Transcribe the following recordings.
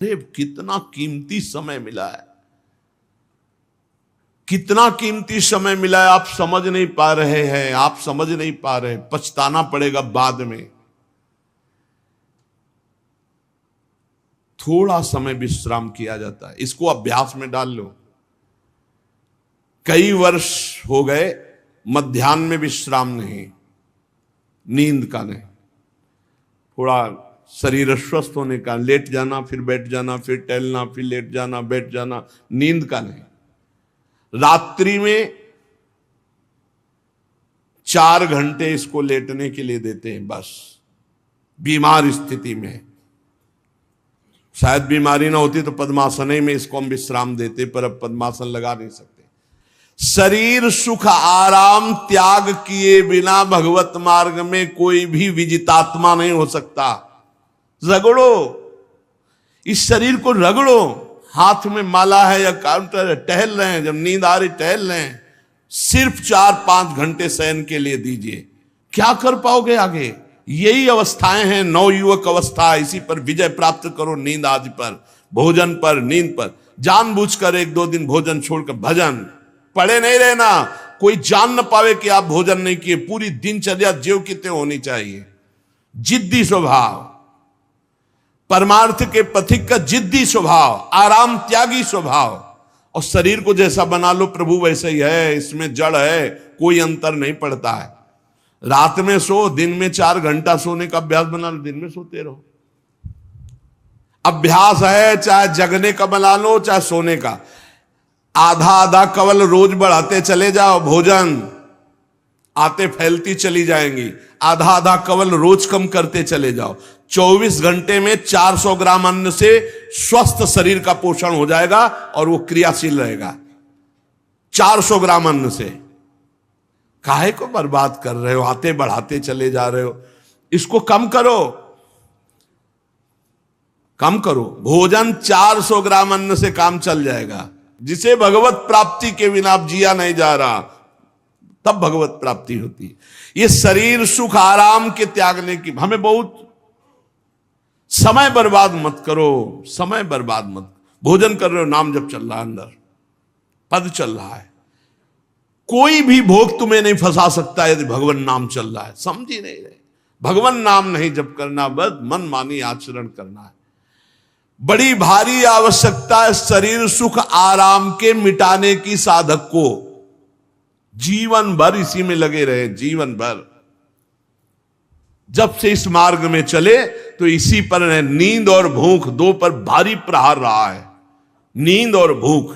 अरे कितना कीमती समय मिला है, कितना कीमती समय मिला है। आप समझ नहीं पा रहे हैं, आप समझ नहीं पा रहे, पछताना पड़ेगा बाद में। थोड़ा समय विश्राम किया जाता है, इसको अभ्यास में डाल लो। कई वर्ष हो गए मध्याह्न में विश्राम नहीं, नींद का नहीं, थोड़ा शरीर स्वस्थ होने का, लेट जाना फिर बैठ जाना, फिर टहलना, फिर लेट जाना बैठ जाना, नींद का नहीं। रात्रि में 4 घंटे इसको लेटने के लिए देते हैं बस। बीमार स्थिति में, शायद बीमारी ना होती तो पद्मासन में इसको हम विश्राम देते, पर अब पद्मासन लगा नहीं सकते। शरीर सुख आराम त्याग किए बिना भगवत मार्ग में कोई भी विजितात्मा नहीं हो सकता। रगड़ो, इस शरीर को रगड़ो। हाथ में माला है या काउंटर है, टहल रहे हैं, जब नींद आ रही टहल रहे हैं, सिर्फ 4-5 घंटे शयन के लिए दीजिए। क्या कर पाओगे आगे? यही अवस्थाएं हैं, नवयुवक अवस्था। इसी पर विजय प्राप्त करो, नींद आदि पर, भोजन पर, नींद पर। जानबूझकर 1-2 दिन भोजन छोड़कर भजन पड़े नहीं रहना, कोई जान न पावे कि आप भोजन नहीं किए। पूरी दिनचर्या ज्यों की त्यों होनी चाहिए। जिद्दी स्वभाव, परमार्थ के पथिक का जिद्दी स्वभाव, आराम त्यागी स्वभाव। और शरीर को जैसा बना लो प्रभु वैसे ही है, इसमें जड़ है, कोई अंतर नहीं पड़ता है। रात में सो, दिन में 4 घंटा सोने का अभ्यास बना लो, दिन में सोते रहो। अभ्यास है, चाहे जगने का बना लो चाहे सोने का। आधा आधा कवल रोज बढ़ाते चले जाओ, भोजन आते फैलती चली जाएंगी। आधा आधा कवल रोज कम करते चले जाओ। 24 घंटे में 400 ग्राम अन्न से स्वस्थ शरीर का पोषण हो जाएगा और वो क्रियाशील रहेगा। 400 ग्राम अन्न से काहे को बर्बाद कर रहे हो? आते बढ़ाते चले जा रहे हो। इसको कम करो, कम करो। भोजन 400 ग्राम अन्न से काम चल जाएगा। जिसे भगवत प्राप्ति के बिना जिया नहीं जा रहा, तब भगवत प्राप्ति होती है। ये शरीर सुख आराम के त्यागने की, हमें बहुत समय बर्बाद मत करो, समय बर्बाद मत। भोजन कर रहे हो, नाम जब चल रहा है, अंदर पद चल रहा है। कोई भी भोग तुम्हें नहीं फंसा सकता यदि भगवान नाम चल रहा है। समझ ही नहीं रहे। भगवान नाम नहीं जप करना, बस मन मानी आचरण करना है। बड़ी भारी आवश्यकता है शरीर सुख आराम के मिटाने की साधक को। जीवन भर इसी में लगे रहे, जीवन भर। जब से इस मार्ग में चले तो इसी पर है। नींद और भूख, 2 पर भारी प्रहार रहा है। नींद और भूख,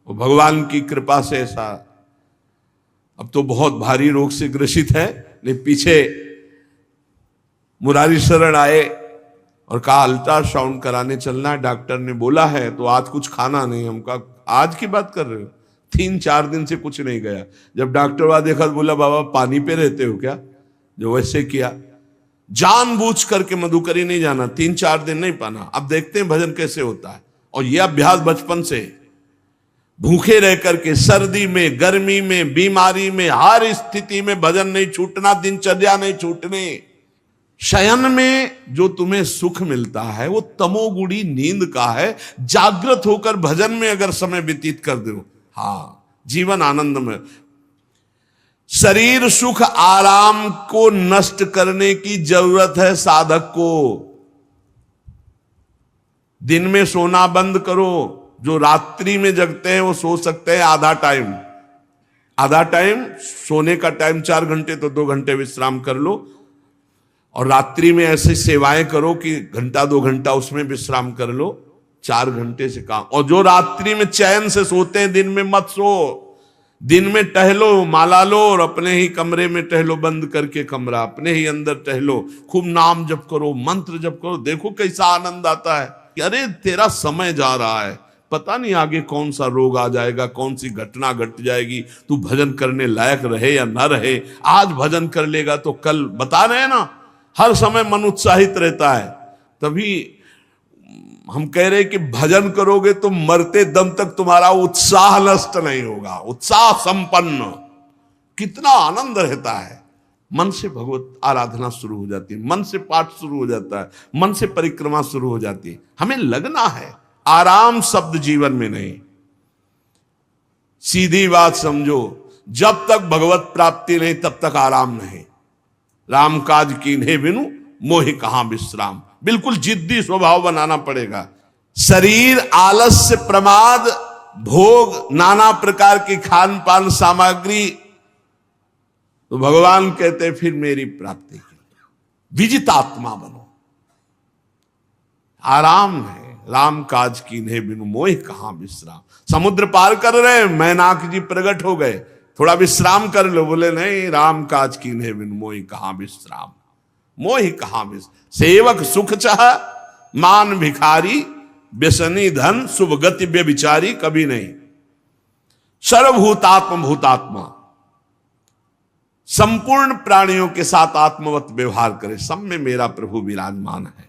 वो भगवान की कृपा से ऐसा। अब तो बहुत भारी रोग से ग्रसित है, लेकिन पीछे मुरारी शरण आए और कहा अल्ट्रासाउंड कराने चलना है, डॉक्टर ने बोला है, तो आज कुछ खाना नहीं। हम कहा आज की बात कर रहे हो? 3-4 दिन से कुछ नहीं गया। जब डॉक्टर वहां देखा तो बोला बाबा पानी पे रहते हो क्या? जो वैसे किया, जानबूझ करके मधुकरी नहीं जाना, 3-4 दिन नहीं पाना। अब देखते हैं भजन कैसे होता है। और यह अभ्यास बचपन से, भूखे रह करके, सर्दी में, गर्मी में, बीमारी में, हर स्थिति में भजन नहीं छूटना, दिनचर्या नहीं छूटनी। शयन में जो तुम्हें सुख मिलता है वो तमोगुणी नींद का है। जागृत होकर भजन में अगर समय व्यतीत कर दो, हाँ, जीवन आनंद में। शरीर सुख आराम को नष्ट करने की जरूरत है साधक को। दिन में सोना बंद करो। जो रात्रि में जगते हैं वो सो सकते हैं आधा टाइम। आधा टाइम सोने का टाइम 4 घंटे, तो 2 घंटे विश्राम कर लो। और रात्रि में ऐसी सेवाएं करो कि 1-2 घंटा उसमें विश्राम कर लो। 4 घंटे से काम। और जो रात्रि में चैन से सोते हैं, दिन में मत सो। दिन में टहलो, माला लो और अपने ही कमरे में टहलो, बंद करके कमरा, अपने ही अंदर टहलो। खूब नाम जप करो, मंत्र जप करो। देखो कैसा आनंद आता है कि अरे तेरा समय जा रहा है, पता नहीं आगे कौन सा रोग आ जाएगा, कौन सी घटना घट जाएगी, तू भजन करने लायक रहे या ना रहे। आज भजन कर लेगा तो कल, बता रहे ना, हर समय मन उत्साहित रहता है। तभी हम कह रहे कि भजन करोगे तो मरते दम तक तुम्हारा उत्साह नष्ट नहीं होगा। उत्साह संपन्न, कितना आनंद रहता है। मन से भगवत आराधना शुरू हो जाती है, मन से पाठ शुरू हो जाता है, मन से परिक्रमा शुरू हो जाती है। हमें लगना है, आराम शब्द जीवन में नहीं। सीधी बात समझो, जब तक भगवत प्राप्ति नहीं तब तक आराम नहीं। राम काज कीन्हे बिनु मोहि कहां विश्राम, बिल्कुल जिद्दी स्वभाव बनाना पड़ेगा। शरीर, आलस्य, प्रमाद, भोग, नाना प्रकार की खान पान सामग्री, तो भगवान कहते फिर मेरी प्राप्ति के लिए विजितात्मा बनो। आराम है, राम काज कीन्हे बिनु मोहि कहां विश्राम। समुद्र पार कर रहे, मैनाक जी प्रकट हो गए, थोड़ा विश्राम कर लो। बोले नहीं, राम काज कीन्हे बिनु मोहि कहां विश्राम, मोहि कहां विश्राम। सेवक सुख चाह, मान भिखारी, व्यसनी धन, शुभ गति व्यभिचारी, कभी नहीं। सर्वभूतात्म भूतात्मा, संपूर्ण प्राणियों के साथ आत्मवत व्यवहार करे, सब में मेरा प्रभु विराजमान है।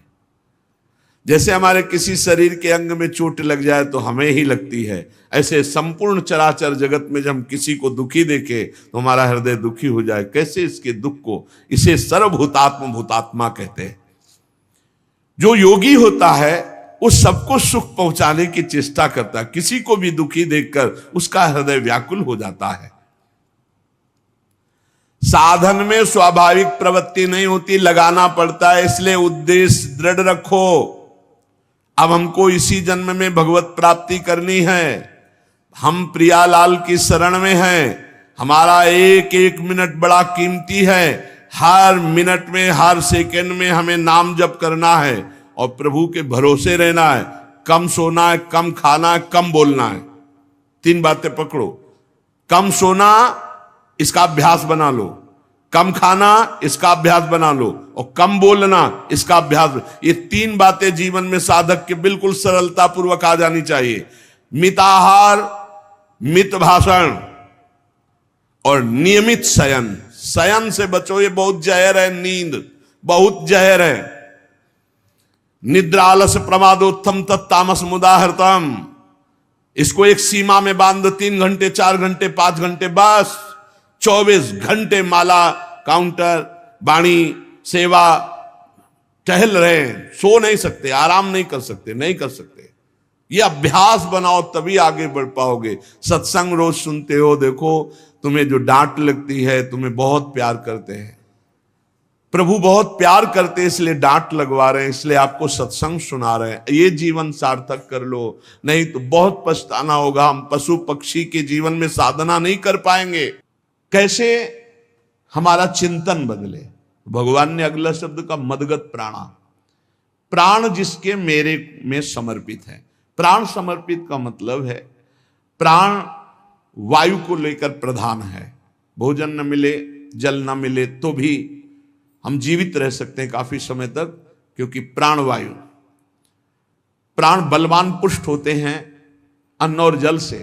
जैसे हमारे किसी शरीर के अंग में चोट लग जाए तो हमें ही लगती है, ऐसे संपूर्ण चराचर जगत में जब हम किसी को दुखी देखे तो हमारा हृदय दुखी हो जाए। कैसे इसके दुख को, इसे सर्वभूतात्म भूतात्मा कहते हैं। जो योगी होता है वो सबको सुख पहुंचाने की चेष्टा करता है, किसी को भी दुखी देखकर उसका हृदय व्याकुल हो जाता है। साधन में स्वाभाविक प्रवृत्ति नहीं होती, लगाना पड़ता है, इसलिए उद्देश्य दृढ़ रखो। अब हमको इसी जन्म में भगवत प्राप्ति करनी है, हम प्रियालाल की शरण में हैं। हमारा एक एक मिनट बड़ा कीमती है, हर मिनट में, हर सेकंड में हमें नाम जप करना है और प्रभु के भरोसे रहना है। कम सोना है, कम खाना है, कम बोलना है, तीन बातें पकड़ो। कम सोना, इसका अभ्यास बना लो, कम खाना, इसका अभ्यास बना लो, और कम बोलना, इसका अभ्यास। ये तीन बातें जीवन में साधक के बिल्कुल सरलता पूर्वक आ जानी चाहिए। मिताहार, मित भाषण और नियमित शयन। शयन से बचो, ये बहुत जहर है, नींद बहुत जहर है। निद्रा आलस प्रमादोत्थम तत्तामस मुदाहृतम, इसको एक सीमा में बांध दो, 3 घंटे, 4 घंटे, 5 घंटे, बस 24 घंटे माला, काउंटर, वाणी, सेवा, टहल रहे हैं, सो नहीं सकते, आराम नहीं कर सकते, नहीं कर सकते। ये अभ्यास बनाओ तभी आगे बढ़ पाओगे। सत्संग रोज सुनते हो, देखो तुम्हें जो डांट लगती है, तुम्हें बहुत प्यार करते हैं, प्रभु बहुत प्यार करते हैं, इसलिए डांट लगवा रहे हैं, इसलिए आपको सत्संग सुना रहे हैं। ये जीवन सार्थक कर लो, नहीं तो बहुत पछताना होगा। हम पशु पक्षी के जीवन में साधना नहीं कर पाएंगे। कैसे हमारा चिंतन बदले? भगवान ने अगला शब्द का मदगत प्राणा, प्राण जिसके मेरे में समर्पित है। प्राण समर्पित का मतलब है प्राण वायु को लेकर प्रधान है। भोजन न मिले, जल न मिले तो भी हम जीवित रह सकते हैं काफी समय तक, क्योंकि प्राण वायु, प्राण बलवान पुष्ट होते हैं अन्न और जल से,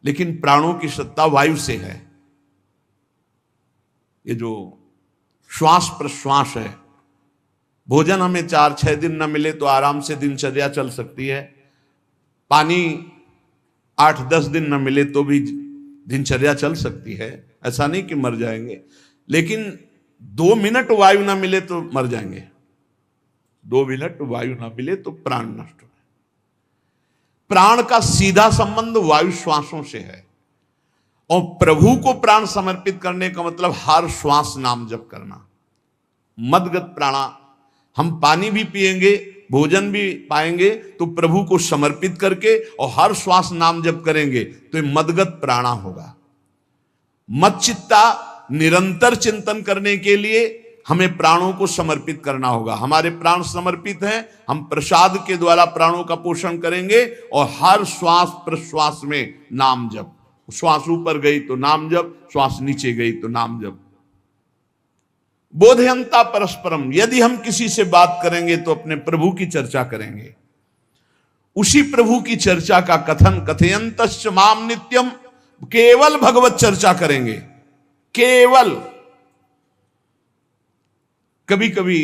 लेकिन प्राणों की सत्ता वायु से है। ये जो श्वास प्रश्वास है, भोजन हमें 4-6 दिन न मिले तो आराम से दिनचर्या चल सकती है, पानी 8-10 दिन न मिले तो भी दिनचर्या चल सकती है, ऐसा नहीं कि मर जाएंगे। लेकिन 2 मिनट वायु ना मिले तो मर जाएंगे, 2 मिनट वायु ना मिले तो प्राण नष्ट हो। प्राण का सीधा संबंध वायु श्वासों से है, और प्रभु को प्राण समर्पित करने का मतलब हर श्वास नाम जप करना। मदगत प्राणा, हम पानी भी पिएंगे, भोजन भी पाएंगे तो प्रभु को समर्पित करके, और हर श्वास नाम जप करेंगे तो ये मदगत प्राणा होगा। मत चित्ता, निरंतर चिंतन करने के लिए हमें प्राणों को समर्पित करना होगा। हमारे प्राण समर्पित हैं, हम प्रसाद के द्वारा प्राणों का पोषण करेंगे, और हर श्वास प्रश्वास में नाम जप। श्वास ऊपर गई तो नाम जप, श्वास नीचे गई तो नाम जप। बोधयंता परस्परम, यदि हम किसी से बात करेंगे तो अपने प्रभु की चर्चा करेंगे, उसी प्रभु की चर्चा का कथन, कथयंतश्च माम नित्यम, केवल भगवत चर्चा करेंगे, केवल। कभी कभी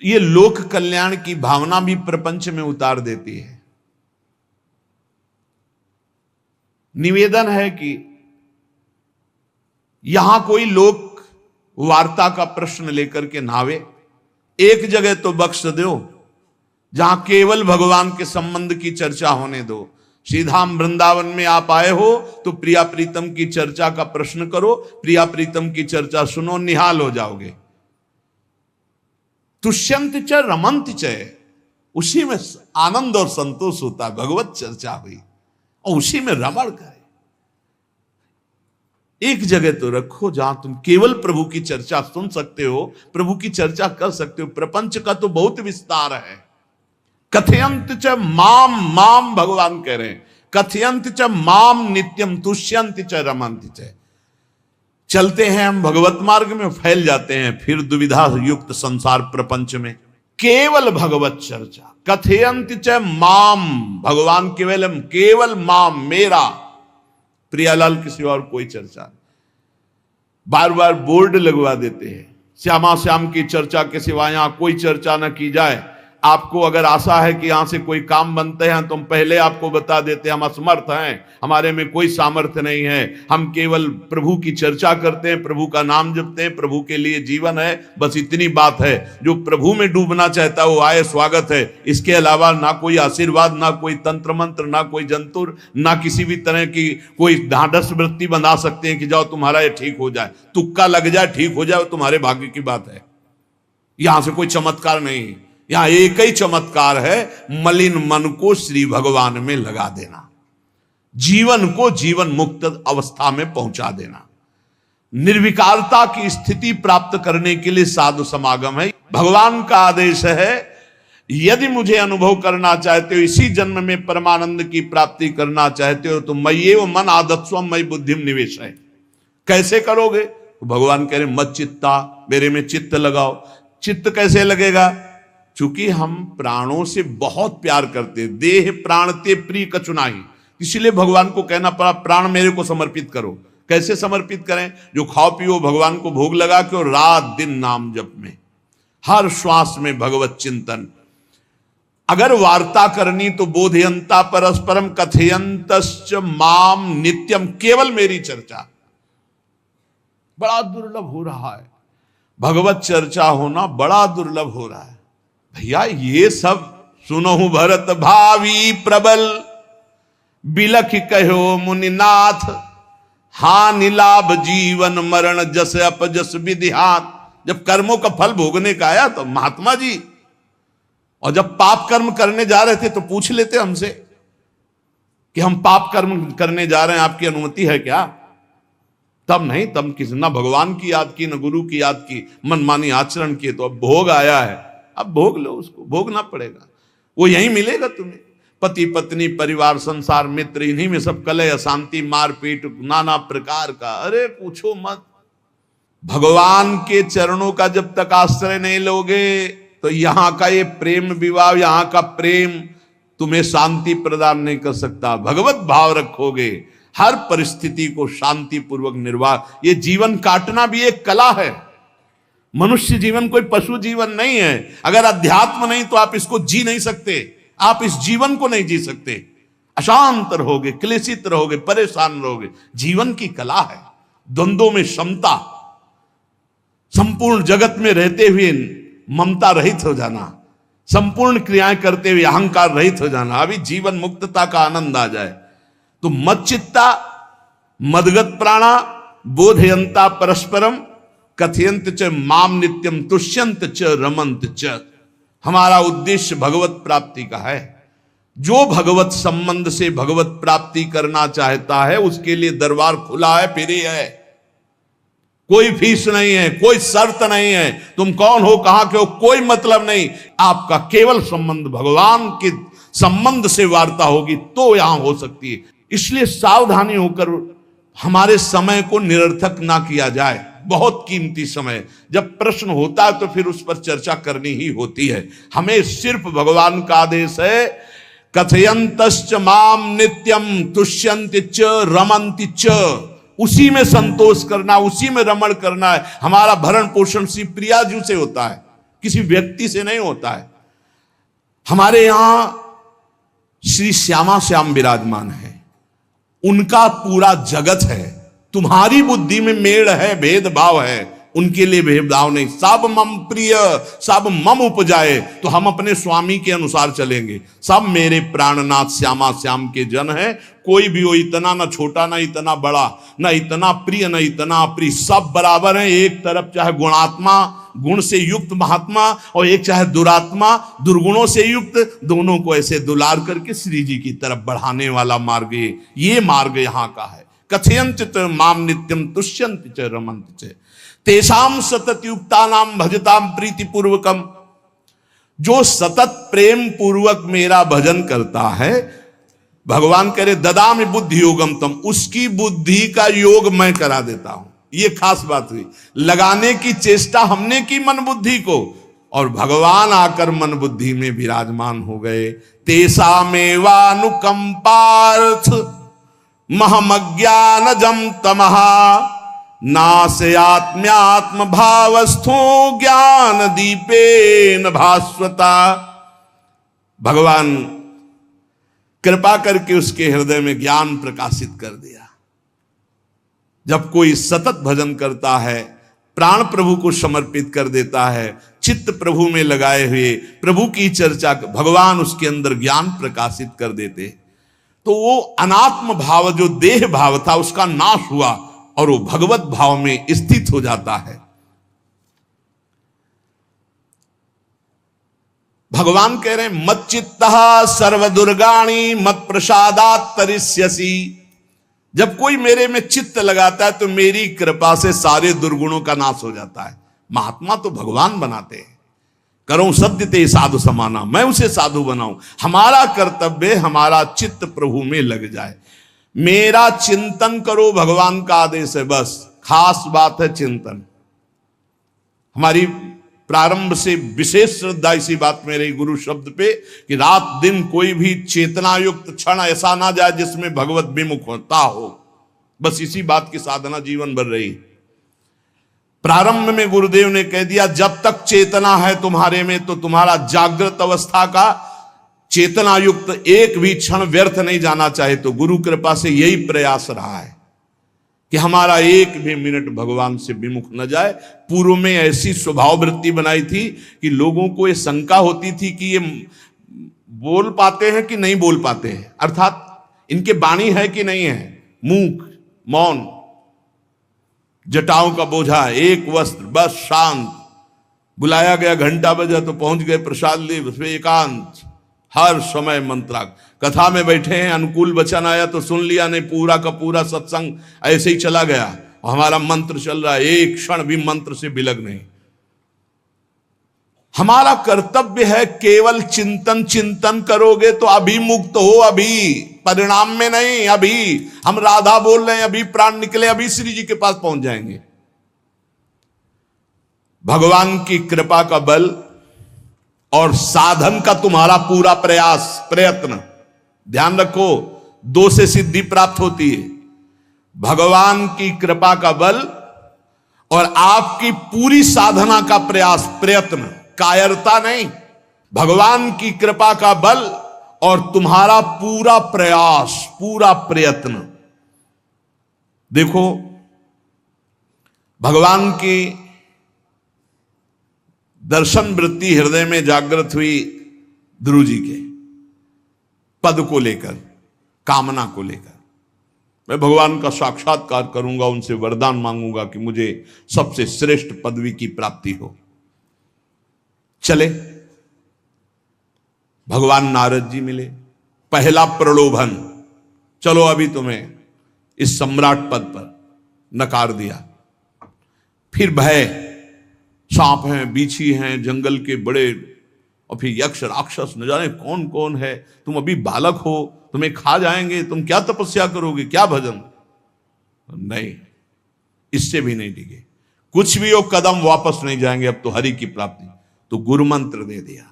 ये लोक कल्याण की भावना भी प्रपंच में उतार देती है। निवेदन है कि यहां कोई लोक वार्ता का प्रश्न लेकर के नावे, एक जगह तो बख्श दो जहां केवल भगवान के संबंध की चर्चा होने दो। सीधा वृंदावन में आप आए हो तो प्रिया प्रीतम की चर्चा का प्रश्न करो, प्रिया प्रीतम की चर्चा सुनो, निहाल हो जाओगे। तुष्यंत च रमंत च, उसी में आनंद और संतोष होता है। भगवत चर्चा हुई और उसी में रमण करे। एक जगह तो रखो जहां तुम केवल प्रभु की चर्चा सुन सकते हो, प्रभु की चर्चा कर सकते हो। प्रपंच का तो बहुत विस्तार है। कथयंत च माम, माम भगवान कह रहे हैं, कथयंत च माम नित्यम तुष्यंत च रमंत च। चलते हैं हम भगवत मार्ग में, फैल जाते हैं फिर दुविधा युक्त संसार प्रपंच में। केवल भगवत चर्चा, कथयंत च माम, भगवान केवलम, केवल माम, मेरा, प्रियालाल की सिवा और कोई चर्चा। बार बार बोर्ड लगवा देते हैं, श्यामा श्याम की चर्चा के सिवा यहां कोई चर्चा न की जाए। आपको अगर आशा है कि यहां से कोई काम बनते हैं तो हम पहले आपको बता देते हैं हम असमर्थ हैं, हमारे में कोई सामर्थ्य नहीं है। हम केवल प्रभु की चर्चा करते हैं, प्रभु का नाम जपते हैं, प्रभु के लिए जीवन है, बस इतनी बात है। जो प्रभु में डूबना चाहता है वो आए, स्वागत है। इसके अलावा ना कोई आशीर्वाद, ना कोई तंत्र मंत्र, ना कोई जंतुर, ना किसी भी तरह की कोई ढांढस वृत्ति बना सकते हैं कि जाओ तुम्हारा ये ठीक हो जाए, तुक्का लग जाए, ठीक हो जाए, तुम्हारे भाग्य की बात है। यहां से कोई चमत्कार नहीं, यहां एक ही चमत्कार है, मलिन मन को श्री भगवान में लगा देना, जीवन को जीवन मुक्त अवस्था में पहुंचा देना। निर्विकारता की स्थिति प्राप्त करने के लिए साधु समागम है। भगवान का आदेश है, यदि मुझे अनुभव करना चाहते हो, इसी जन्म में परमानंद की प्राप्ति करना चाहते हो तो मय्येव मन आदत्स्वम मयि बुद्धिम निवेश है। कैसे करोगे? तो भगवान कह रहे मत चित्ता, मेरे में चित्त लगाओ। चित्त कैसे लगेगा? चूंकि हम प्राणों से बहुत प्यार करते, देह प्राण ते प्रिय कछुनाई, इसलिए भगवान को कहना पड़ा प्राण मेरे को समर्पित करो। कैसे समर्पित करें? जो खाओ पियो भगवान को भोग लगा के और रात दिन नाम जप में, हर श्वास में भगवत चिंतन। अगर वार्ता करनी तो बोधयंता परस्परम कथयंतश्च माम नित्यम, केवल मेरी चर्चा। बड़ा दुर्लभ हो रहा है, भगवत चर्चा होना बड़ा दुर्लभ हो रहा है। भैया ये सब सुनहु भरत भावी प्रबल, बिलख कहो मुनिनाथ, हानि लाभ जीवन मरण जस अपजस विधिहात। जब कर्मों का फल भोगने का आया तो महात्मा जी, और जब पाप कर्म करने जा रहे थे तो पूछ लेते हमसे कि हम पाप कर्म करने जा रहे हैं, आपकी अनुमति है क्या? तब नहीं, तब किसी ना भगवान की याद की, न गुरु की याद की, मनमानी आचरण किए। तो अब भोग आया है, अब भोग लो, उसको भोगना पड़ेगा, वो यहीं मिलेगा तुम्हें। पति पत्नी परिवार संसार मित्र, इन्हीं में सब कलह अशांति मारपीट नाना प्रकार का। अरे पूछो मत। भगवान के चरणों का जब तक आश्रय नहीं लोगे तो यहां का ये प्रेम विवाह, यहां का प्रेम तुम्हें शांति प्रदान नहीं कर सकता। भगवत भाव रखोगे, हर परिस्थिति को शांति पूर्वक निर्वाह। ये जीवन काटना भी एक कला है। मनुष्य जीवन कोई पशु जीवन नहीं है। अगर अध्यात्म नहीं तो आप इसको जी नहीं सकते, आप इस जीवन को नहीं जी सकते। अशांत रहोगे, क्लेशित रहोगे, परेशान रहोगे। जीवन की कला है द्वंद्वों में समता, संपूर्ण जगत में रहते हुए ममता रहित हो जाना, संपूर्ण क्रियाएं करते हुए अहंकार रहित हो जाना। अभी जीवन मुक्तता का आनंद आ जाए तो मच्चित्ता मदगत प्राणा बोधयंता परस्परम कथयंत च माम नित्यम तुष्यंत च रमंत च। हमारा उद्देश्य भगवत प्राप्ति का है। जो भगवत संबंध से भगवत प्राप्ति करना चाहता है उसके लिए दरबार खुला है, फ्री है, कोई फीस नहीं है, कोई शर्त नहीं है। तुम कौन हो, कहां के हो, कोई मतलब नहीं। आपका केवल संबंध भगवान के संबंध से वार्ता होगी तो यहां हो सकती है। इसलिए सावधानी होकर हमारे समय को निरर्थक ना किया जाए। बहुत कीमती समय, जब प्रश्न होता है तो फिर उस पर चर्चा करनी ही होती है। हमें सिर्फ भगवान का आदेश है, कथयंतश्च माम नित्यम तुष्यन्ति च रमन्ति च। उसी में संतोष करना, उसी में रमण करना है। हमारा भरण पोषण श्री प्रिया जी से होता है, किसी व्यक्ति से नहीं होता है। हमारे यहां श्री श्यामा श्याम विराजमान है, उनका पूरा जगत है। तुम्हारी बुद्धि में मेड़ है, भेदभाव है, उनके लिए भेदभाव नहीं। सब मम प्रिय, सब मम उपजाए, तो हम अपने स्वामी के अनुसार चलेंगे। सब मेरे प्राणनाथ श्यामा श्याम के जन हैं, कोई भी हो, इतना ना छोटा ना इतना बड़ा, ना इतना प्रिय ना इतना अप्रिय, सब बराबर हैं। एक तरफ चाहे गुणात्मा, गुण से युक्त महात्मा, और एक चाहे दुरात्मा, दुर्गुणों से युक्त, दोनों को ऐसे दुलार करके श्री जी की तरफ बढ़ाने वाला मार्ग ये मार्ग यहाँ का है। कथयंत च माम नित्यम तुष्यंत च रमंत च तेषाम सतत युक्ता नाम भजताम प्रीति पूर्वकम। जो सतत प्रेम पूर्वक मेरा भजन करता है, भगवान करे ददामि बुद्धि योगम तम, उसकी बुद्धि का योग मैं करा देता हूं। ये खास बात हुई, लगाने की चेष्टा हमने की मन बुद्धि को, और भगवान आकर मन बुद्धि में विराजमान हो गए। तेषामेवानुकंपार्थ महमज्ञानजं तमहा नास्यात्म्यात्म भावस्थो ज्ञान दीपेन भास्वता। भगवान कृपा करके उसके हृदय में ज्ञान प्रकाशित कर दिया। जब कोई सतत भजन करता है, प्राण प्रभु को समर्पित कर देता है, चित्त प्रभु में लगाए हुए प्रभु की चर्चा, भगवान उसके अंदर ज्ञान प्रकाशित कर देते, तो वो अनात्म भाव जो देह भाव था उसका नाश हुआ और वो भगवत भाव में स्थित हो जाता है। भगवान कह रहे हैं मत चित्तः सर्वदुर्गाणि मत प्रसादात् तरिष्यसि। जब कोई मेरे में चित्त लगाता है तो मेरी कृपा से सारे दुर्गुणों का नाश हो जाता है। महात्मा तो भगवान बनाते हैं। करो सत्य ते साधु समाना, मैं उसे साधु बनाऊं। हमारा कर्तव्य, हमारा चित्त प्रभु में लग जाए। मेरा चिंतन करो, भगवान का आदेश है, बस खास बात है चिंतन। हमारी प्रारंभ से विशेष श्रद्धा इसी बात में रही गुरु शब्द पे, कि रात दिन कोई भी चेतना युक्त क्षण ऐसा ना जाए जिसमें भगवत विमुखता हो। बस इसी बात की साधना जीवन भर रही। प्रारंभ में गुरुदेव ने कह दिया, जब तक चेतना है तुम्हारे में तो तुम्हारा जागृत अवस्था का चेतना युक्त एक भी क्षण व्यर्थ नहीं जाना चाहे। तो गुरु कृपा से यही प्रयास रहा है कि हमारा एक भी मिनट भगवान से विमुख न जाए। पूर्व में ऐसी स्वभाव वृत्ति बनाई थी कि लोगों को ये शंका होती थी कि ये बोल पाते हैं कि नहीं बोल पाते हैं, अर्थात इनके वाणी है कि नहीं है, मूक मौन, जटाओं का बोझा, एक वस्त्र, बस शांत। बुलाया गया, घंटा बजा तो पहुंच गए, प्रसाद ले, उसमें एकांत, हर समय मंत्राग। कथा में बैठे हैं, अनुकूल वचन आया तो सुन लिया, नहीं पूरा का पूरा सत्संग ऐसे ही चला गया। हमारा मंत्र चल रहा है, एक क्षण भी मंत्र से बिलग नहीं। हमारा कर्तव्य है केवल चिंतन। चिंतन करोगे तो अभी मुक्त हो, अभी परिणाम में नहीं। अभी हम राधा बोल रहे हैं, अभी प्राण निकले, अभी श्री जी के पास पहुंच जाएंगे। भगवान की कृपा का बल और साधन का तुम्हारा पूरा प्रयास प्रयत्न, ध्यान रखो, दो से सिद्धि प्राप्त होती है। भगवान की कृपा का बल और आपकी पूरी साधना का प्रयास प्रयत्न, कायरता नहीं। भगवान की कृपा का बल और तुम्हारा पूरा प्रयास, पूरा प्रयत्न। देखो, भगवान की दर्शन वृत्ति हृदय में जागृत हुई ध्रुव जी के पद को लेकर, कामना को लेकर। मैं भगवान का साक्षात्कार करूंगा, उनसे वरदान मांगूंगा कि मुझे सबसे श्रेष्ठ पदवी की प्राप्ति हो। चले, भगवान नारद जी मिले। पहला प्रलोभन, चलो अभी तुम्हें इस सम्राट पद पर नकार दिया। फिर भय, सांप हैं, बीछी हैं, जंगल के बड़े, और फिर यक्ष राक्षस, न जाने कौन कौन है। तुम अभी बालक हो, तुम्हें खा जाएंगे, तुम क्या तपस्या करोगे, क्या भजन। नहीं, इससे भी नहीं टिके। कुछ भी हो, कदम वापस नहीं जाएंगे, अब तो हरि की प्राप्ति। तो गुरु मंत्र दे दिया।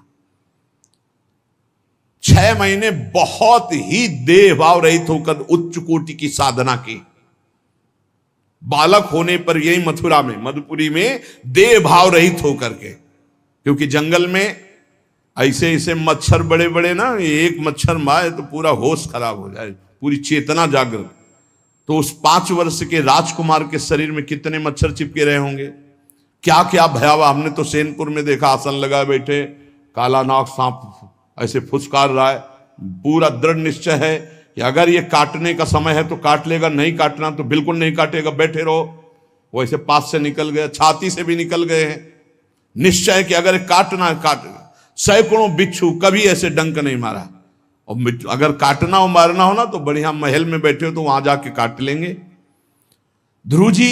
6 महीने बहुत ही देह भाव रहित होकर उच्च कोटि की साधना की। बालक होने पर यही मथुरा में, मधुपुरी में देह भाव रहित होकर के, क्योंकि जंगल में ऐसे ऐसे मच्छर बड़े बड़े ना, एक मच्छर मारे तो पूरा होश खराब हो जाए, पूरी चेतना जागृत। तो उस 5 वर्ष के राजकुमार के शरीर में कितने मच्छर चिपके रहे होंगे, क्या क्या भयावह। हमने तो सेनपुर में देखा, आसन लगाए बैठे, काला नाग सांप ऐसे फुसकार रहा है। पूरा दृढ़ निश्चय है कि अगर ये काटने का समय है तो काट लेगा, नहीं काटना तो बिल्कुल नहीं काटेगा, बैठे रहो। वो ऐसे पास से निकल गए, छाती से भी निकल गए हैं। निश्चय कि अगर काटना है काट। सैकड़ों बिच्छू, कभी ऐसे डंक नहीं मारा। और अगर काटना हो मारना हो ना तो बढ़िया महल में बैठे हो तो वहां जाके काट लेंगे। ध्रुव जी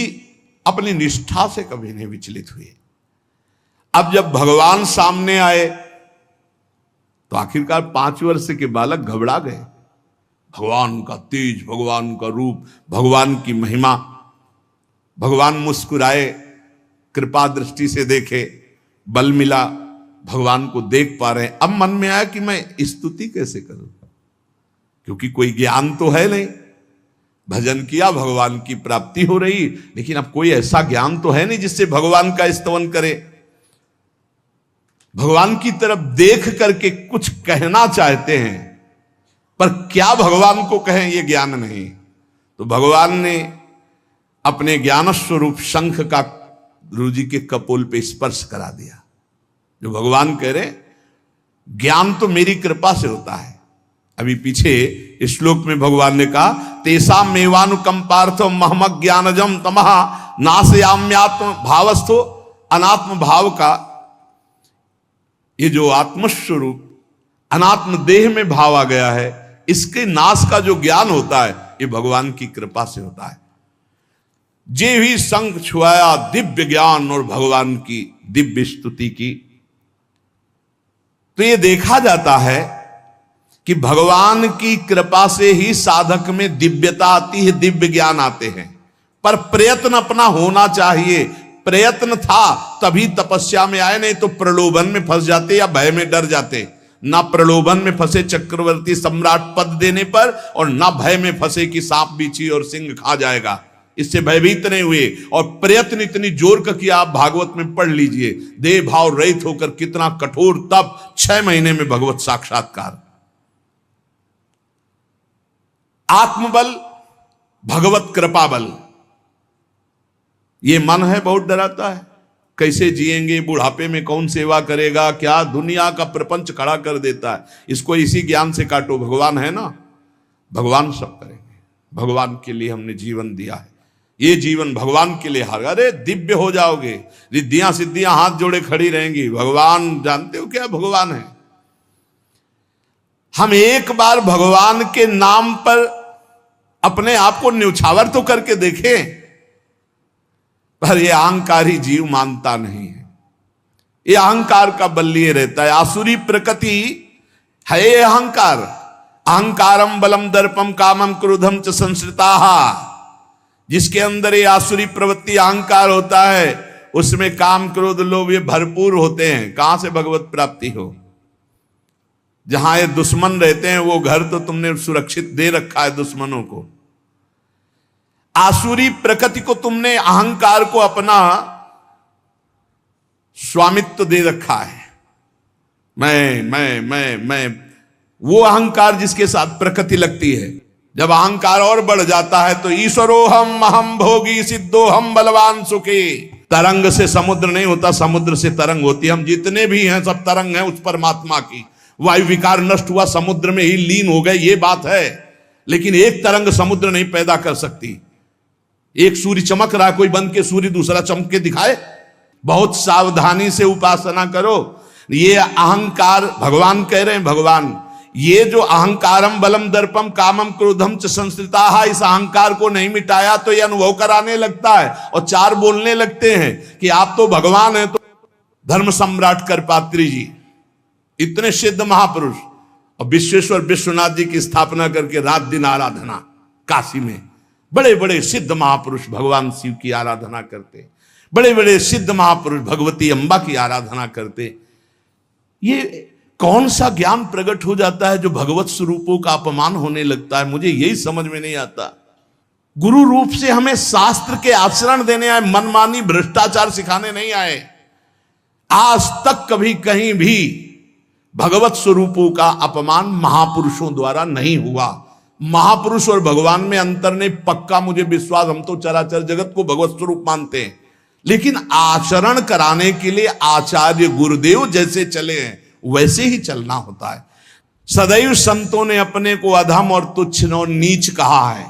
अपनी निष्ठा से कभी नहीं विचलित हुए। अब जब भगवान सामने आए तो आखिरकार 5 वर्ष के बालक घबरा गए। भगवान का तेज, भगवान का रूप, भगवान की महिमा। भगवान मुस्कुराए, कृपा दृष्टि से देखे, बल मिला, भगवान को देख पा रहे हैं। अब मन में आया कि मैं स्तुति कैसे करूं, क्योंकि कोई ज्ञान तो है नहीं। भजन किया, भगवान की प्राप्ति हो रही, लेकिन अब कोई ऐसा ज्ञान तो है नहीं जिससे भगवान का स्तवन करे। भगवान की तरफ देख करके कुछ कहना चाहते हैं, पर क्या भगवान को कहें ये ज्ञान नहीं। तो भगवान ने अपने ज्ञान स्वरूप शंख का गुरु जी के कपोल पे स्पर्श करा दिया। जो भगवान कह रहे, ज्ञान तो मेरी कृपा से होता है। अभी पीछे इस श्लोक में भगवान ने कहा, तेसा मेवानुकंपार्थ महमक ज्ञानजम तमहा नाशयाम्यात्म भावस्थो। अनात्म भाव का ये जो आत्मस्वरूप अनात्म देह में भाव आ गया है, इसके नाश का जो ज्ञान होता है ये भगवान की कृपा से होता है। जे भी संग छुआया दिव्य ज्ञान और भगवान की दिव्य स्तुति की। तो ये देखा जाता है कि भगवान की कृपा से ही साधक में दिव्यता आती है, दिव्य ज्ञान आते हैं। पर प्रयत्न अपना होना चाहिए। प्रयत्न था तभी तपस्या में आए, नहीं तो प्रलोभन में फंस जाते या भय में डर जाते। ना प्रलोभन में फंसे चक्रवर्ती सम्राट पद देने पर, और ना भय में फंसे कि सांप बिच्छी और सिंह खा जाएगा, इससे भयभीत नहीं हुए। और प्रयत्न इतनी जोर का किया, आप भागवत में पढ़ लीजिए, देह भाव रहित होकर कितना कठोर तप, 6 महीने में भगवत साक्षात्कार। आत्मबल, भगवत कृपा बल। ये मन है बहुत डराता है, कैसे जिएंगे, बुढ़ापे में कौन सेवा करेगा, क्या दुनिया का प्रपंच खड़ा कर देता है। इसको इसी ज्ञान से काटो, भगवान है ना, भगवान सब करेंगे। भगवान के लिए हमने जीवन दिया है, ये जीवन भगवान के लिए हार। अरे दिव्य हो जाओगे, रिद्धियां सिद्धियां हाथ जोड़े खड़ी रहेंगी। भगवान जानते हो क्या भगवान है। हम एक बार भगवान के नाम पर अपने आप को न्यौछावर तो करके देखें, पर यह अहंकारी जीव मानता नहीं है। ये अहंकार का बल लिए रहता है। आसुरी प्रकृति है ये अहंकार। अहंकारम बलम दर्पम कामम क्रोधम च संश्रिताः। जिसके अंदर ये आसुरी प्रवृत्ति अहंकार होता है, उसमें काम क्रोध लोभ ये भरपूर होते हैं। कहां से भगवत प्राप्ति हो। जहां ये दुश्मन रहते हैं वो घर तो तुमने सुरक्षित दे रखा है दुश्मनों को। आसुरी प्रकृति को तुमने, अहंकार को अपना स्वामित्व दे रखा है। मैं वो अहंकार जिसके साथ प्रकृति लगती है। जब अहंकार और बढ़ जाता है तो ईश्वरोहम अहम भोगी सिद्धोहम बलवान सुखी। तरंग से समुद्र नहीं होता, समुद्र से तरंग होती है। हम जितने भी हैं सब तरंग हैं उस परमात्मा की। वायु विकार नष्ट हुआ, समुद्र में ही लीन हो गए, ये बात है। लेकिन एक तरंग समुद्र नहीं पैदा कर सकती। एक सूर्य चमक रहा, कोई बंद के सूर्य दूसरा चमक के दिखाए। बहुत सावधानी से उपासना करो। ये अहंकार, भगवान कह रहे हैं, भगवान ये जो अहंकारम बलम दर्पम कामम क्रोधम च संश्रिताः, इस अहंकार को नहीं मिटाया तो ये अनुभव कराने लगता है और 4 बोलने लगते हैं कि आप तो भगवान हैं। तो धर्म सम्राट करपात्री जी, इतने सिद्ध महापुरुष, और विश्वेश्वर विश्वनाथ जी की स्थापना करके रात दिन आराधना। काशी में बड़े बड़े सिद्ध महापुरुष भगवान शिव की आराधना करते, बड़े बड़े सिद्ध महापुरुष भगवती अम्बा की आराधना करते। ये कौन सा ज्ञान प्रकट हो जाता है जो भगवत स्वरूपों का अपमान होने लगता है। मुझे यही समझ में नहीं आता। गुरु रूप से हमें शास्त्र के आचरण देने आए, मनमानी भ्रष्टाचार सिखाने नहीं आए। आज तक कभी कहीं भी भगवत स्वरूपों का अपमान महापुरुषों द्वारा नहीं हुआ। महापुरुष और भगवान में अंतर नहीं, पक्का मुझे विश्वास, हम तो चराचर जगत को भगवत स्वरूप मानते हैं, लेकिन आचरण कराने के लिए आचार्य गुरुदेव जैसे चले हैं वैसे ही चलना होता है। सदैव संतों ने अपने को अधम और तुच्छ और नीच कहा है।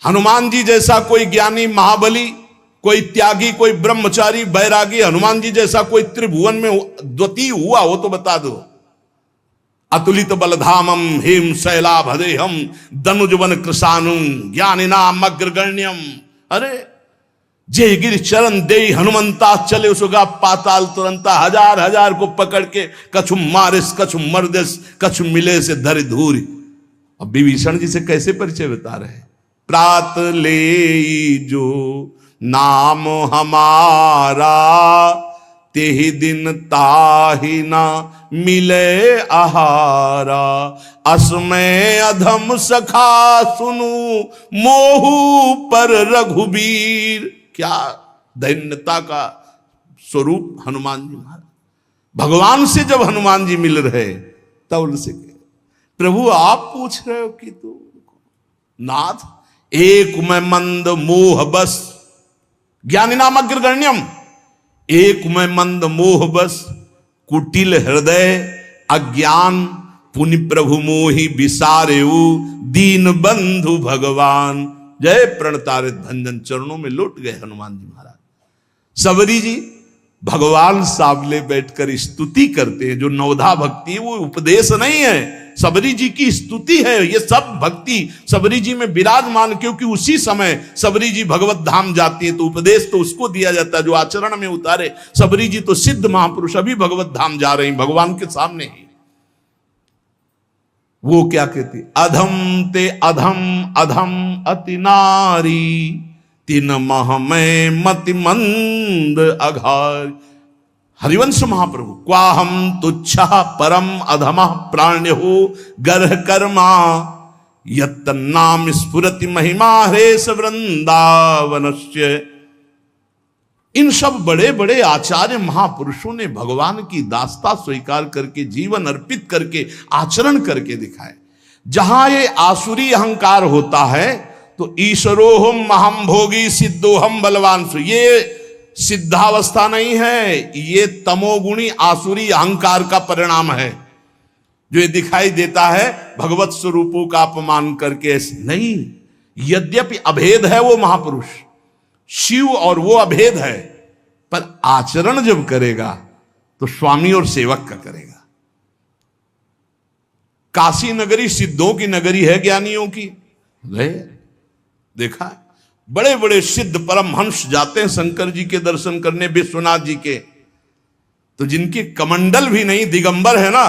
हनुमान जी जैसा कोई ज्ञानी, महाबली, कोई त्यागी, कोई ब्रह्मचारी, बैरागी, हनुमान जी जैसा कोई त्रिभुवन में द्वितीय हुआ हो तो बता दो। अतुलित बलधामम हेम शैलाभदेहम दनुजवन कृशानुम ज्ञानिनाम अग्रगण्यम। अरे जय गिर चरण दे हनुमंता चले उसगा पाताल तुरंता, हजार हजार को पकड़ के कछु मारिस कछु मर्दिस कछु मिले से धरि धूरी। अब विभीषण जी से कैसे परिचय बता रहे हैं। प्रात ले जो नाम हमारा तेहि दिन ताहि ना मिले आहारा। असमय अधम सखा सुनु मोहु पर रघुबीर। क्या दैन्यता का स्वरूप हनुमान जी महाराज। भगवान से जब हनुमान जी मिल रहे तब उनसे प्रभु आप पूछ रहे हो कि तू नाथ एक मैं मंद मोह बस ज्ञानी नाम अग्रगण्यम। एक मैं मंद मोह बस कुटिल हृदय अज्ञान पुनि प्रभु मोहि विसारेऊ दीन बंधु भगवान। जय प्रणतारित भंजन चरणों में लौट गए हनुमान जी महाराज। सबरी जी भगवान सामने बैठकर स्तुति करते हैं। जो नवधा भक्ति है वो उपदेश नहीं है, सबरी जी की स्तुति है। ये सब भक्ति सबरी जी में विराजमान, क्योंकि उसी समय सबरी जी भगवत धाम जाती है तो उपदेश तो उसको दिया जाता है जो आचरण में उतारे। सबरी जी तो सिद्ध महापुरुष अभी भगवत धाम जा रहे हैं भगवान के सामने ही। वो क्या कहती, अधम ते अधम अधम अति नारी तीन मह में मति मंद अघार। हरिवंश महाप्रभु क्वाहम तुच्छ परम अधम प्राण्य हो गर्ह कर्मा यत्तन्नाम स्फुरति महिमा हरेश वृंदावनस्य। इन सब बड़े बड़े आचार्य महापुरुषों ने भगवान की दास्ता स्वीकार करके जीवन अर्पित करके आचरण करके दिखाए। जहां ये आसुरी अहंकार होता है तो ईश्वरोहम महम भोगी सिद्धोहम बलवान, ये सिद्धावस्था नहीं है, ये तमोगुणी आसुरी अहंकार का परिणाम है जो ये दिखाई देता है भगवत स्वरूपों का अपमान करके। नहीं, यद्यपि अभेद है वो महापुरुष शिव और वो अभेद है, पर आचरण जब करेगा तो स्वामी और सेवक का करेगा। काशी नगरी सिद्धों की नगरी है, ज्ञानियों की है। देखा बड़े बड़े सिद्ध परमहंस जाते हैं शंकर जी के दर्शन करने, विश्वनाथ जी के, तो जिनके कमंडल भी नहीं दिगंबर है ना,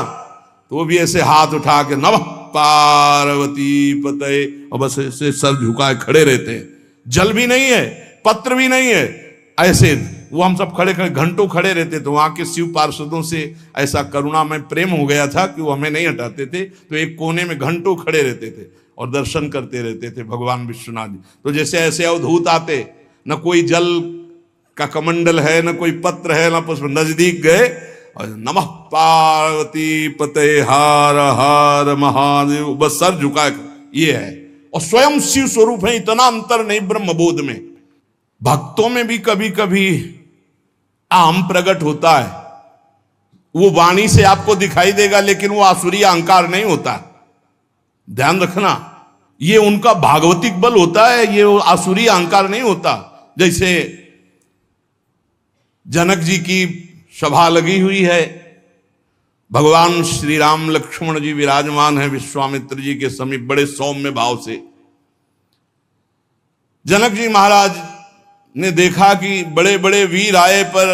तो वो भी ऐसे हाथ उठा के नमः पार्वती पते और बस ऐसे सर झुकाए खड़े रहते हैं। जल भी नहीं है, पत्र भी नहीं है, ऐसे वो हम सब खड़े खड़े घंटों खड़े रहते। तो वहां के शिव पार्षदों से ऐसा करुणा में प्रेम हो गया था कि वो हमें नहीं हटाते थे, तो एक कोने में घंटों खड़े रहते थे और दर्शन करते रहते थे भगवान विश्वनाथ जी। तो जैसे ऐसे अवधूत आते, न कोई जल का कमंडल है, न कोई पत्र है, न पुष्प, नजदीक गए और नमः पार्वती पते हार हार महादेव, बस सर झुका, ये है। और स्वयं शिव स्वरूप है, इतना अंतर नहीं ब्रह्मबोध में। भक्तों में भी कभी कभी आम प्रकट होता है, वो वाणी से आपको दिखाई देगा लेकिन वो आसुरी अहंकार नहीं होता, ध्यान रखना। ये उनका भागवतिक बल होता है, ये आसुरी अहंकार नहीं होता। जैसे जनक जी की सभा लगी हुई है, भगवान श्री राम लक्ष्मण जी विराजमान है विश्वामित्र जी के समीप बड़े सौम्य भाव से। जनक जी महाराज ने देखा कि बड़े बड़े वीर आए पर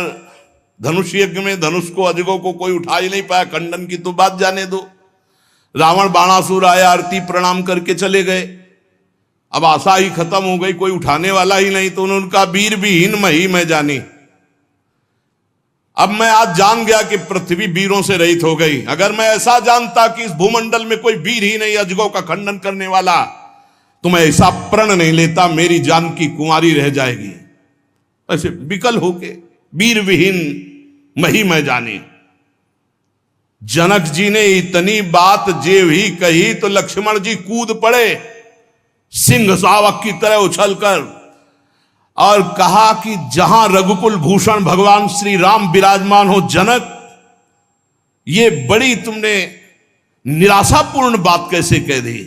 धनुष यज्ञ में धनुष को अजगों को कोई उठा ही नहीं पाया, खंडन की तो बात जाने दो। रावण बाणासुर आया, आरती प्रणाम करके चले गए। अब आशा ही खत्म हो गई, कोई उठाने वाला ही नहीं, तो उन्होंने कहा वीर विहीन मही मैं जानी। अब मैं आज जान गया कि पृथ्वी वीरों से रहित हो गई। अगर मैं ऐसा जानता कि इस भूमंडल में कोई वीर ही नहीं अजगों का खंडन करने वाला, तो मैं ऐसा प्रण नहीं लेता, मेरी जान की कुंवारी रह जाएगी। ऐसे विकल होके वीर विहीन मही मैं जानी। जनक जी ने इतनी बात जे ही कही तो लक्ष्मण जी कूद पड़े सिंह शावक की तरह उछलकर, और कहा कि जहां रघुकुल भूषण भगवान श्री राम विराजमान हो, जनक ये बड़ी तुमने निराशापूर्ण बात कैसे कह दी?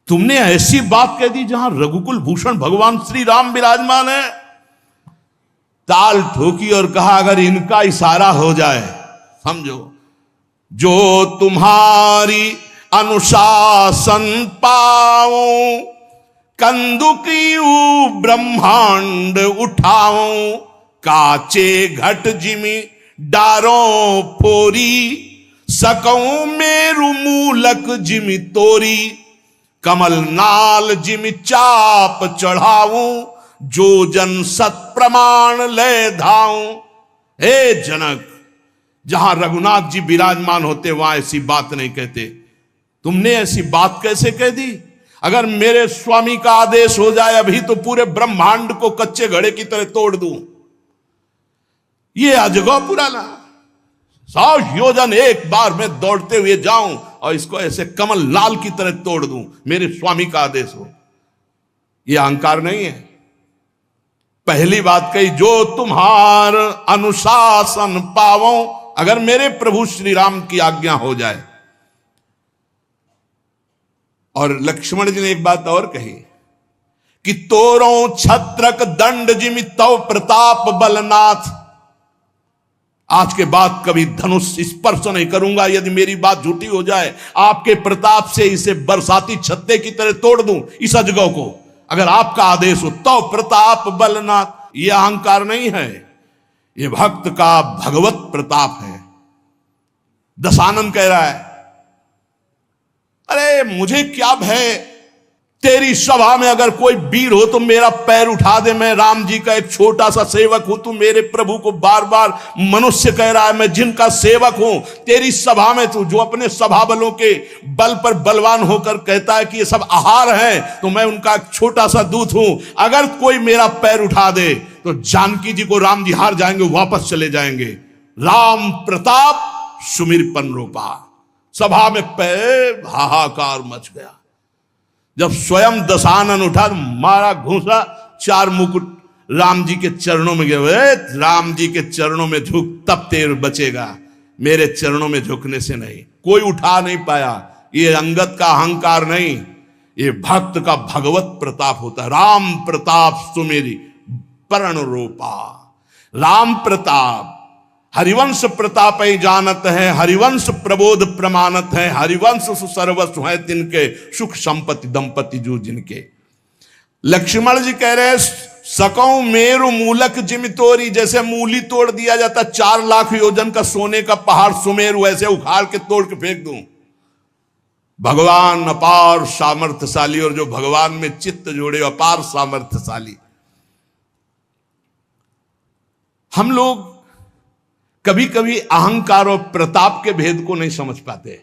तुमने ऐसी बात कह दी जहां रघुकुल भूषण भगवान श्री राम विराजमान है। ताल ठोकी और कहा अगर इनका इशारा हो जाए, समझो, जो तुम्हारी अनुशासन पाओ, कंदुकियू ब्रह्मांड उठाओ, काचे घट जिमी डारो फोरी, सकऊं मेरु मूलक जिमी तोरी, कमल नाल जिमी चाप चढ़ाऊं, जो जन सत प्रमाण ले धाऊं। हे जनक, जहां रघुनाथ जी विराजमान होते वहां ऐसी बात नहीं कहते, तुमने ऐसी बात कैसे कह दी? अगर मेरे स्वामी का आदेश हो जाए अभी तो पूरे ब्रह्मांड को कच्चे घड़े की तरह तोड़ दूं। ये अजगौ पुराना 100 योजन एक बार में दौड़ते हुए जाऊं और इसको ऐसे कमल लाल की तरह तोड़ दूं, मेरे स्वामी का आदेश हो। यह अहंकार नहीं है। पहली बात कही, जो तुम्हार अनुशासन पावो, अगर मेरे प्रभु श्री राम की आज्ञा हो जाए। और लक्ष्मण जी ने एक बात और कही कि तोरो छत्रक दंड जिमि तव प्रताप बलनाथ, आज के बाद कभी धनुष स्पर्श नहीं करूंगा यदि मेरी बात झूठी हो जाए। आपके प्रताप से इसे बरसाती छत्ते की तरह तोड़ दूं इस अजगौ को, अगर आपका आदेश हो। तव प्रताप बलनाथ, यह अहंकार नहीं है, यह भक्त का भगवत प्रताप है। दशानन कह रहा है, अरे मुझे क्या भय, तेरी सभा में अगर कोई वीर हो तो मेरा पैर उठा दे, मैं राम जी का एक छोटा सा सेवक हूं। तू मेरे प्रभु को बार बार मनुष्य कह रहा है, मैं जिनका सेवक हूं। तेरी सभा में तू जो अपने सभा बलों के बल पर बलवान होकर कहता है कि ये सब आहार है, तो मैं उनका एक छोटा सा दूत हूं। अगर कोई मेरा पैर उठा दे तो जानकी जी को राम जी हार जाएंगे, वापस चले जाएंगे। राम प्रताप सुमिरपन रूपा। सभा में पैर हाहाकार मच गया। जब स्वयं दशानन उठा, मारा घूसा, 4 मुकुट राम जी के चरणों में गए। राम जी के चरणों में झुक, तब तेर बचेगा, मेरे चरणों में झुकने से नहीं। कोई उठा नहीं पाया। ये अंगत का अहंकार नहीं, ये भक्त का भगवत प्रताप होता है। राम प्रताप सुमेरी पर्ण रूपा। राम प्रताप, हरिवंश प्रताप ही जानत है, हरिवंश प्रबोध प्रमाणत है, हरिवंश सर्वस्व है तिनके, सुख संपत्ति दंपति जो जिनके। लक्ष्मण जी कह रहे, सकऊं मेरु मूलक जिमि तोरी, जैसे मूली तोड़ दिया जाता 4 लाख योजन का सोने का पहाड़ सुमेरु, ऐसे उखाड़ के तोड़ के फेंक दूं। भगवान अपार सामर्थ्यशाली, और जो भगवान में चित्त जोड़े अपार सामर्थ्यशाली। हम लोग कभी कभी अहंकार और प्रताप के भेद को नहीं समझ पाते।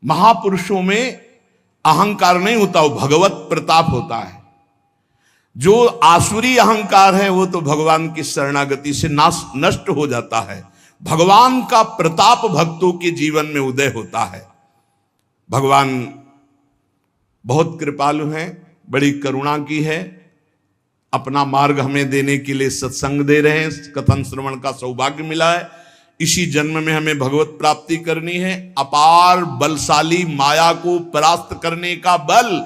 महापुरुषों में अहंकार नहीं होता, वो भगवत प्रताप होता है। जो आसुरी अहंकार है वो तो भगवान की शरणागति से नष्ट हो जाता है। भगवान का प्रताप भक्तों के जीवन में उदय होता है। भगवान बहुत कृपालु हैं, बड़ी करुणा की है, अपना मार्ग हमें देने के लिए सत्संग दे रहे हैं। कथन श्रवण का सौभाग्य मिला है। इसी जन्म में हमें भगवत प्राप्ति करनी है। अपार बलशाली माया को परास्त करने का बल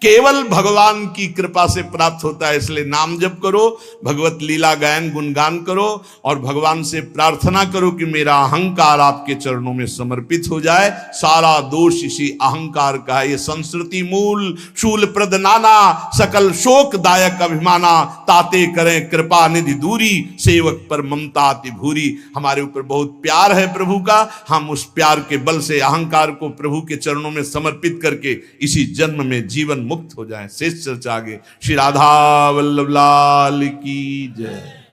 केवल भगवान की कृपा से प्राप्त होता है। इसलिए नाम जप करो, भगवत लीला गायन गुणगान करो और भगवान से प्रार्थना करो कि मेरा अहंकार आपके चरणों में समर्पित हो जाए। सारा दोष इसी अहंकार का है। ये संस्कृति मूल शूल प्रद नाना, सकल शोक दायक अभिमाना, ताते करें कृपा निधि दूरी, सेवक पर ममता अति भूरी। हमारे ऊपर बहुत प्यार है प्रभु का, हम उस प्यार के बल से अहंकार को प्रभु के चरणों में समर्पित करके इसी जन्म में जीवन मुक्त हो जाए। शेष चर्चा आगे। श्री राधा वल्लभ लाल की जय।